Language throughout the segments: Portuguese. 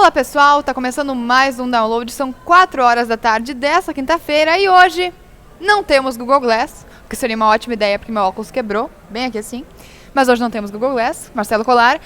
Olá pessoal, tá começando mais um download, são 4 horas da tarde dessa quinta-feira e hoje não temos Google Glass, o que seria uma ótima ideia porque meu óculos quebrou, bem aqui assim. Mas hoje não temos Google Glass, Marcelo Colar.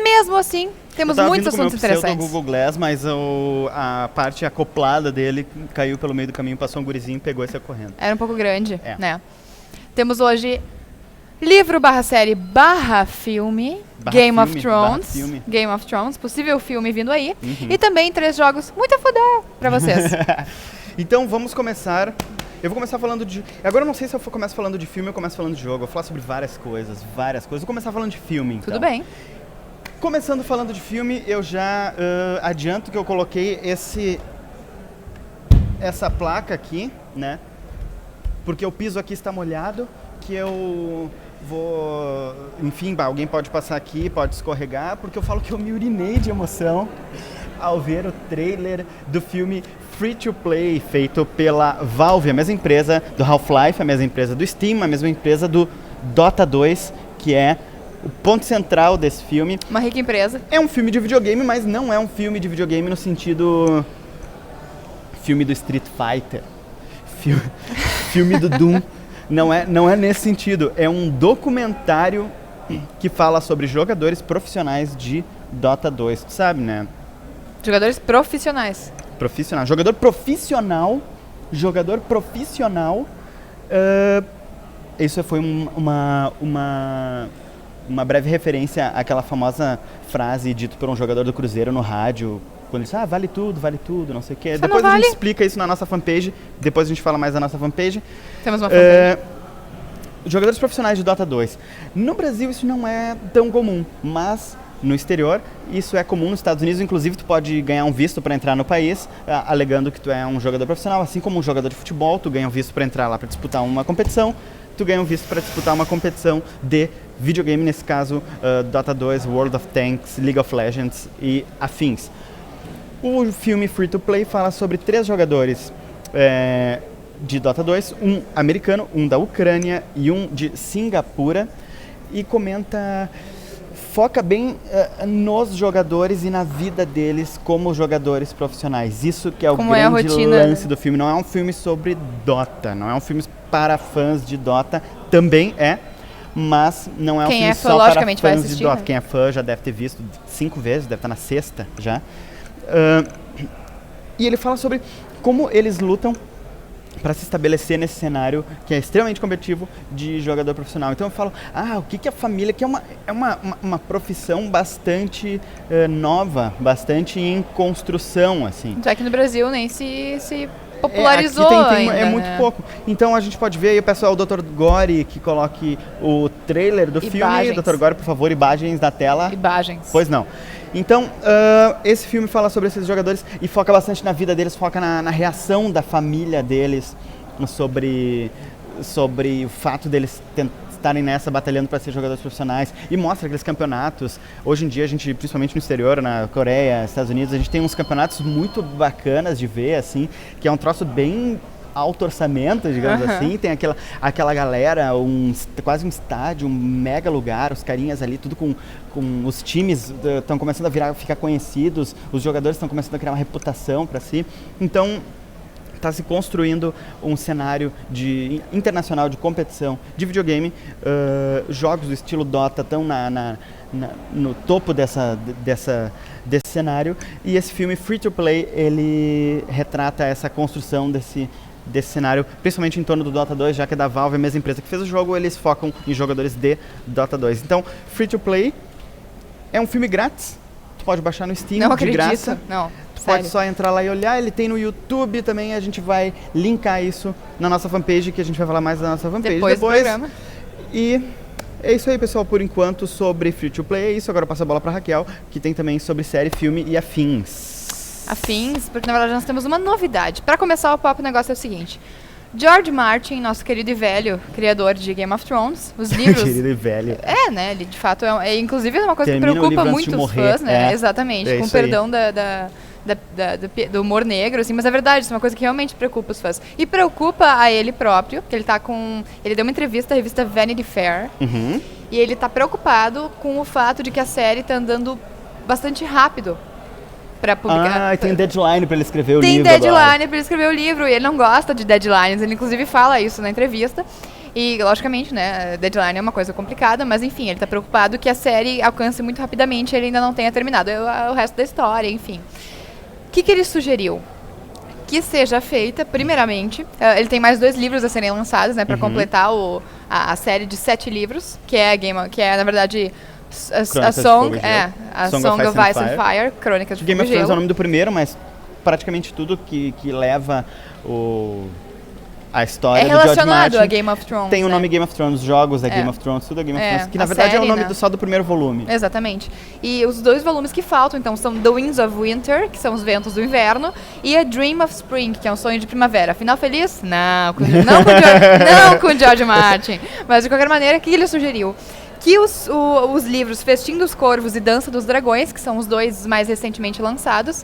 Mesmo assim, temos muitos assuntos interessantes. Eu do Google Glass, mas a parte acoplada dele caiu pelo meio do caminho, passou um gurizinho e pegou e saiu correndo. Era um pouco grande, né? Temos hoje livro barra série barra filme, Game of Thrones, Game of Thrones, possível filme vindo aí. E também 3 jogos muito a foder pra vocês. Então vamos começar. Eu vou começar falando de... Agora eu não sei se eu começo falando de filme ou começo falando de jogo. Eu vou falar sobre várias coisas. Vou começar falando de filme, então. Tudo bem. Começando falando de filme, eu já adianto que eu coloquei essa placa aqui, né? Porque o piso aqui está molhado, que eu vou... Enfim, alguém pode passar aqui, pode escorregar, porque eu falo que eu me urinei de emoção ao ver o trailer do filme Free to Play, feito pela Valve, a mesma empresa do Half-Life, a mesma empresa do Steam, a mesma empresa do Dota 2, que é o ponto central desse filme. Uma rica empresa. É um filme de videogame, mas não é um filme de videogame no sentido... filme do Street Fighter, filme do Doom. Não é nesse sentido. É um documentário que fala sobre jogadores profissionais de Dota 2. Tu sabe, né? Jogadores profissionais. Jogador profissional. Isso foi uma breve referência àquela famosa frase dita por um jogador do Cruzeiro no rádio, quando ele disse, vale tudo, não sei o quê. Depois a gente explica isso na nossa fanpage, depois a gente fala mais da nossa fanpage. Temos uma fanpage. Jogadores profissionais de Dota 2. No Brasil isso não é tão comum, mas no exterior isso é comum. Nos Estados Unidos, inclusive, tu pode ganhar um visto para entrar no país, alegando que tu é um jogador profissional, assim como um jogador de futebol, tu ganha um visto para entrar lá para disputar uma competição, tu ganha um visto para disputar uma competição de videogame, nesse caso Dota 2, World of Tanks, League of Legends e afins. O filme Free to Play fala sobre 3 jogadores de Dota 2, um americano, um da Ucrânia e um de Singapura, e foca bem nos jogadores e na vida deles como jogadores profissionais. Isso que é o grande lance do filme. Não é um filme sobre Dota, não é um filme para fãs de Dota, também mas não é um filme só para fãs de Dota. Né? Quem é fã já deve ter visto 5 vezes, deve estar na 6ª já. E ele fala sobre como eles lutam para se estabelecer nesse cenário que é extremamente competitivo de jogador profissional. Então eu falo, o que a família, que é uma profissão bastante nova, bastante em construção, assim. Já que no Brasil nem se popularizou ainda. É muito pouco. Então a gente pode ver aí o pessoal, o Dr. Gore, que coloque o trailer do filme. Dr. Gore, por favor, imagens da tela. Imagens. Pois não. Então, esse filme fala sobre esses jogadores e foca bastante na vida deles, foca na reação da família deles, sobre o fato deles estarem nessa, batalhando para ser jogadores profissionais, e mostra aqueles campeonatos. Hoje em dia, a gente, principalmente no exterior, na Coreia, Estados Unidos, a gente tem uns campeonatos muito bacanas de ver, assim, que é um troço bem alto orçamento, digamos assim, tem aquela galera, quase um estádio, um mega lugar, os carinhas ali, tudo com os times estão começando a ficar conhecidos, os jogadores estão começando a criar uma reputação para si, então está se construindo um cenário internacional de competição de videogame. Jogos do estilo Dota estão no topo desse cenário, e esse filme Free to Play, ele retrata essa construção desse cenário, principalmente em torno do Dota 2, já que é da Valve, a mesma empresa que fez o jogo, eles focam em jogadores de Dota 2. Então, Free to Play é um filme grátis, tu pode baixar no Steam, de graça. Não, tu pode só entrar lá e olhar, ele tem no YouTube também, a gente vai linkar isso na nossa fanpage, que a gente vai falar mais da nossa fanpage depois. Do programa. E é isso aí, pessoal, por enquanto, sobre Free to Play, é isso. Agora eu passo a bola pra Raquel, que tem também sobre série, filme e afins. Porque na verdade nós temos uma novidade. Para começar o papo, o negócio é o seguinte: George Martin, nosso querido e velho criador de Game of Thrones, os livros... Querido e velho. Né? Ele de fato inclusive é uma coisa que preocupa muito os fãs, né? Exatamente, com perdão do humor negro, assim, mas é verdade, isso é uma coisa que realmente preocupa os fãs. E preocupa a ele próprio, que ele deu uma entrevista à revista Vanity Fair, e ele tá preocupado com o fato de que a série tá andando bastante rápido. pra publicar. Ah, tem deadline pra ele escrever o Tem livro deadline pra ele escrever o livro, e ele não gosta de deadlines, ele inclusive fala isso na entrevista. E, logicamente, né, deadline é uma coisa complicada, mas enfim, ele tá preocupado que a série alcance muito rapidamente e ele ainda não tenha terminado o resto da história, enfim. O que ele sugeriu? Que seja feita, primeiramente, ele tem mais 2 livros a serem lançados, né, pra completar a série de 7 livros, que é na verdade, a Song of Ice and Fire, Crônicas de Fogo e Gelo. Game of Thrones é o nome do primeiro, mas praticamente tudo que leva a história do George Martin. É relacionado a Game of Thrones. Tem o nome Game of Thrones, jogos da Game of Thrones, tudo é Game of Thrones, que na verdade série, é o nome só do primeiro volume. Exatamente. E os 2 volumes que faltam, então, são The Winds of Winter, que são os ventos do inverno, e A Dream of Spring, que é um sonho de primavera. Final feliz? Não, não com o George Martin. Mas, de qualquer maneira, o que ele sugeriu? Que os livros Festim dos Corvos e Dança dos Dragões, que são os 2 mais recentemente lançados,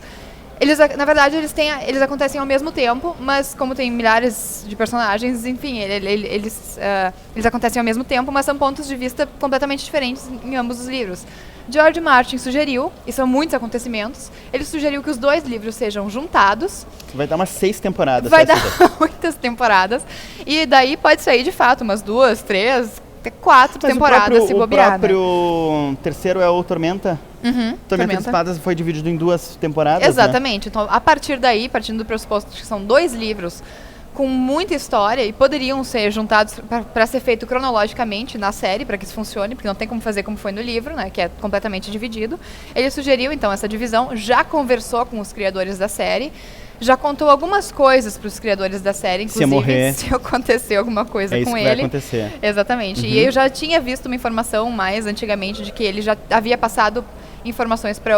na verdade, eles acontecem ao mesmo tempo, mas como tem milhares de personagens, enfim, eles acontecem ao mesmo tempo, mas são pontos de vista completamente diferentes em ambos os livros. George Martin sugeriu, e são muitos acontecimentos, ele sugeriu que os 2 livros sejam juntados. Vai dar umas 6 temporadas. Vai dar muitas temporadas, e daí pode sair de fato umas 2, 3, até 4 temporadas se bobear. O próprio terceiro é o Tormenta? Tormenta de Espadas foi dividido em 2 temporadas, exatamente. Né? Então, a partir daí, partindo do pressuposto que são 2 livros com muita história e poderiam ser juntados para ser feito cronologicamente na série, para que isso funcione, porque não tem como fazer como foi no livro, né, que é completamente dividido. Ele sugeriu, então, essa divisão, já conversou com os criadores da série, já contou algumas coisas para os criadores da série, inclusive se acontecer alguma coisa com ele. Vai acontecer. Exatamente. E eu já tinha visto uma informação mais antigamente de que ele já havia passado informações para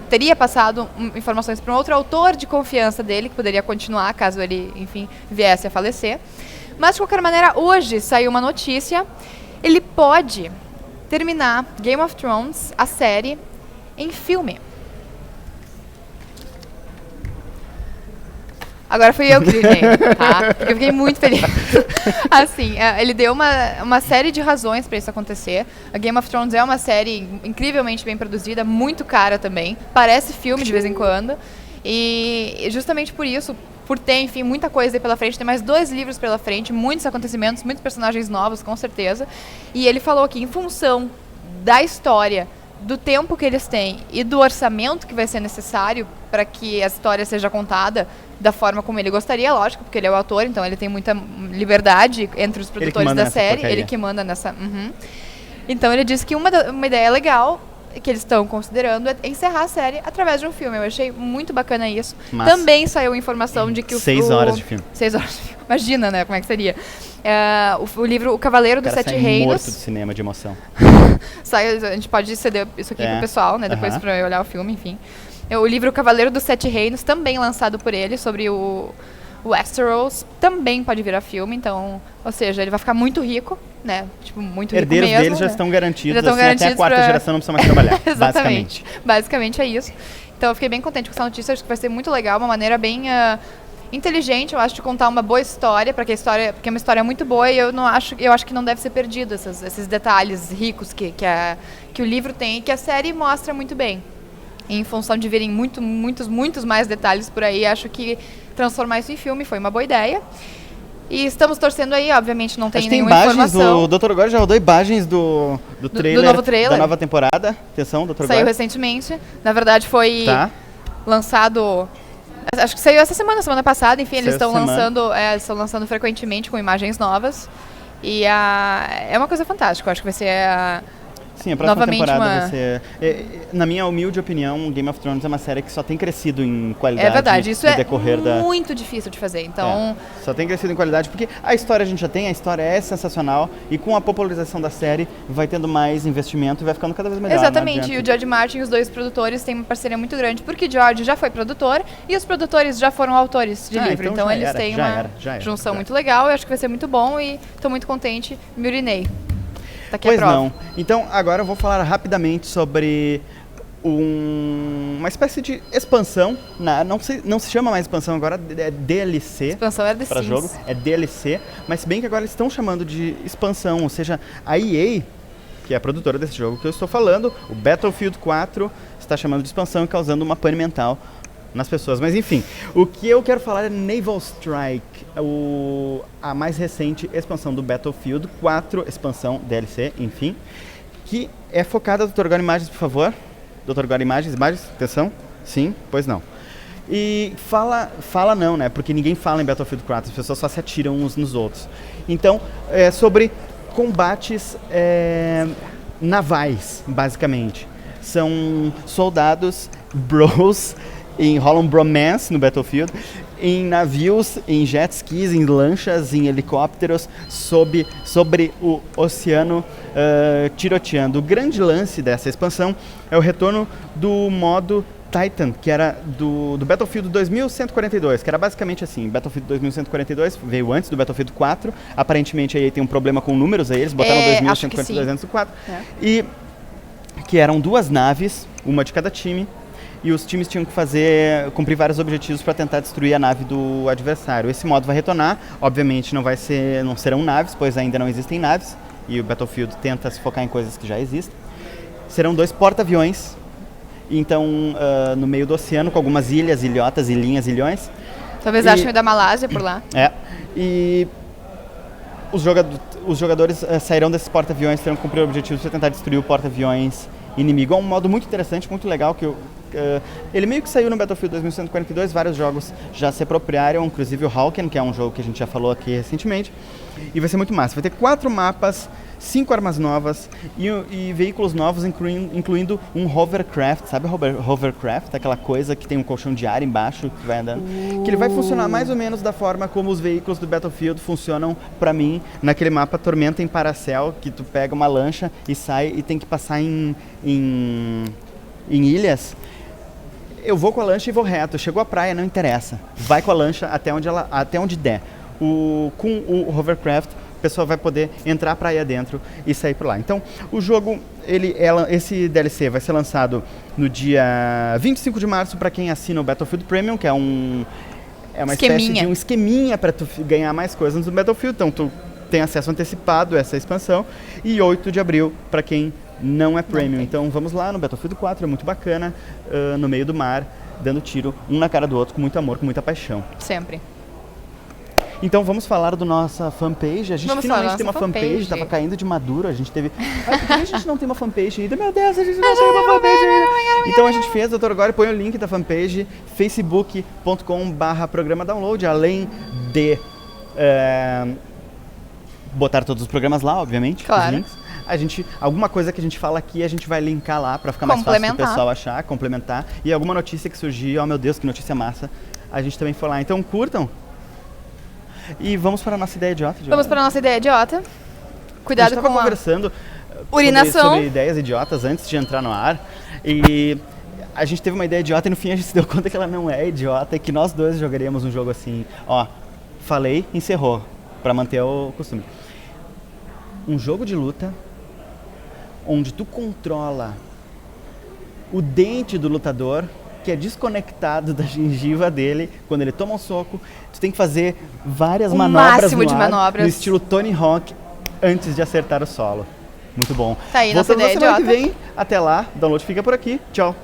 teria passado informações para um outro autor de confiança dele, que poderia continuar caso ele, enfim, viesse a falecer. Mas, de qualquer maneira, hoje saiu uma notícia, ele pode terminar Game of Thrones, a série, em filme. Agora fui eu que gritei, tá? Porque eu fiquei muito feliz. Assim, ele deu uma série de razões para isso acontecer. A Game of Thrones é uma série incrivelmente bem produzida, muito cara também. Parece filme de vez em quando. E justamente por isso, por ter, enfim, muita coisa aí pela frente, tem mais 2 livros pela frente, muitos acontecimentos, muitos personagens novos, com certeza. E ele falou que, em função da história, do tempo que eles têm e do orçamento que vai ser necessário para que a história seja contada da forma como ele gostaria, lógico, porque ele é o autor, então ele tem muita liberdade entre os produtores da série, ele que manda nessa... Então ele disse que uma ideia legal que eles estão considerando é encerrar a série através de um filme. Eu achei muito bacana isso. Mas também saiu informação de que 6 horas de filme. 6 horas de filme. Imagina, né, como é que seria. O livro O Cavaleiro dos Sete Reinos. Morto de cinema, de emoção. A gente pode ceder isso aqui pro pessoal, né, depois pra eu olhar o filme, enfim. O livro O Cavaleiro dos Sete Reinos, também lançado por ele, sobre o Westeros, também pode virar filme, então, ou seja, ele vai ficar muito rico, né, tipo, muito rico mesmo. Herdeiros deles já estão garantidos, assim, até a 4ª geração não precisa mais trabalhar, exatamente. Basicamente é isso. Então eu fiquei bem contente com essa notícia, acho que vai ser muito legal, uma maneira bem inteligente, eu acho, de contar uma boa história, porque é uma história muito boa e eu acho que não deve ser perdido esses detalhes ricos que o livro tem e que a série mostra muito bem. Em função de virem muitos mais detalhes por aí, acho que transformar isso em filme foi uma boa ideia. E estamos torcendo aí, obviamente não tem nenhuma informação. O Dr. Gore já rodou imagens do trailer, do novo trailer da nova temporada. Atenção, Dr. Gore. Saiu recentemente. Na verdade foi lançado... Acho que saiu essa semana passada. Enfim, eles estão lançando frequentemente com imagens novas. E é uma coisa fantástica. Eu acho que vai ser Sim, a próxima temporada vai ser... na minha humilde opinião, Game of Thrones é uma série que só tem crescido em qualidade. É verdade, isso no decorrer muito difícil de fazer, então... só tem crescido em qualidade, porque a história a gente já tem, a história é sensacional, e com a popularização da série, vai tendo mais investimento e vai ficando cada vez melhor. Exatamente, e o George Martin e os 2 produtores têm uma parceria muito grande, porque George já foi produtor, e os produtores já foram autores de livro, então eles têm uma junção muito legal, eu acho que vai ser muito bom, e estou muito contente, me urinei. Pois não. Então, agora eu vou falar rapidamente sobre uma espécie de expansão. Não se chama mais expansão agora, é DLC. Expansão é para jogo, é DLC. Mas se bem que agora eles estão chamando de expansão, ou seja, a EA que é a produtora desse jogo que eu estou falando, o Battlefield 4, está chamando de expansão e causando uma pane mental nas pessoas. Mas enfim, o que eu quero falar é Naval Strike, a mais recente expansão do Battlefield 4, expansão DLC, enfim, que é focada, Dr. Gore Imagens, por favor. Dr. Gore Imagens, atenção? Sim? Pois não. E fala não, né? Porque ninguém fala em Battlefield 4, as pessoas só se atiram uns nos outros. Então, é sobre combates navais, basicamente. São soldados bros, rolam bromance no Battlefield, em navios, em jet skis, em lanchas, em helicópteros, sobre o oceano, tiroteando. O grande lance dessa expansão é o retorno do modo Titan, que era do Battlefield 2142, que era basicamente assim, Battlefield 2142 veio antes do Battlefield 4, aparentemente aí tem um problema com números aí, eles botaram 2142 antes do 4, e que eram 2 naves, uma de cada time, e os times tinham que cumprir vários objetivos para tentar destruir a nave do adversário. Esse modo vai retornar, obviamente não serão naves, pois ainda não existem naves, e o Battlefield tenta se focar em coisas que já existem. Serão 2 porta-aviões, então no meio do oceano, com algumas ilhas, ilhotas, ilhinhas, ilhões. Talvez achem da Malásia por lá. E os jogadores sairão desses porta-aviões, terão que cumprir objetivos para tentar destruir o porta-aviões inimigo. É um modo muito interessante, muito legal, que ele meio que saiu no Battlefield 2142, vários jogos já se apropriaram, inclusive o Hawken, que é um jogo que a gente já falou aqui recentemente, e vai ser muito massa. Vai ter 4 mapas, 5 armas novas e veículos novos, incluindo um hovercraft, sabe hovercraft? Aquela coisa que tem um colchão de ar embaixo que vai andando, que ele vai funcionar mais ou menos da forma como os veículos do Battlefield funcionam pra mim naquele mapa Tormenta em Paracel, que tu pega uma lancha e sai e tem que passar em ilhas. Eu vou com a lancha e vou reto. Chegou à praia, não interessa. Vai com a lancha até onde der. Com o hovercraft, a pessoa vai poder entrar a praia dentro e sair por lá. Então, o jogo, esse DLC vai ser lançado no dia 25 de março para quem assina o Battlefield Premium, que é uma espécie de um esqueminha para tu ganhar mais coisas no Battlefield. Então, tu tem acesso antecipado a essa expansão. E 8 de abril para quem não é Premium. Então vamos lá no Battlefield 4, é muito bacana, no meio do mar, dando tiro um na cara do outro, com muito amor, com muita paixão. Sempre. Então vamos falar da nossa fanpage. A gente finalmente tem uma fanpage, tava caindo de maduro, a gente teve... Por que a gente não tem uma fanpage ainda? Meu Deus, a gente não tem uma fanpage ainda. Então a gente fez, Dr. Gore, põe o link da fanpage, facebook.com/programa download, além de botar todos os programas lá, obviamente, claro. Os links. Alguma coisa que a gente fala aqui, a gente vai linkar lá pra ficar mais fácil do pessoal achar, complementar. E alguma notícia que surgir, meu Deus, que notícia massa, a gente também foi lá. Então curtam. E vamos para a nossa ideia idiota. Vamos para a nossa ideia idiota. Cuidado com conversando urinação. Sobre ideias idiotas antes de entrar no ar. E a gente teve uma ideia idiota e no fim a gente se deu conta que ela não é idiota e que nós dois jogaríamos um jogo assim. Falei, encerrou, para manter o costume. Um jogo de luta onde tu controla o dente do lutador, que é desconectado da gengiva dele, quando ele toma um soco, tu tem que fazer várias manobras no estilo Tony Hawk antes de acertar o solo. Muito bom. Tá aí, nossa ideia idiota. Semana que vem, até lá, o download fica por aqui. Tchau.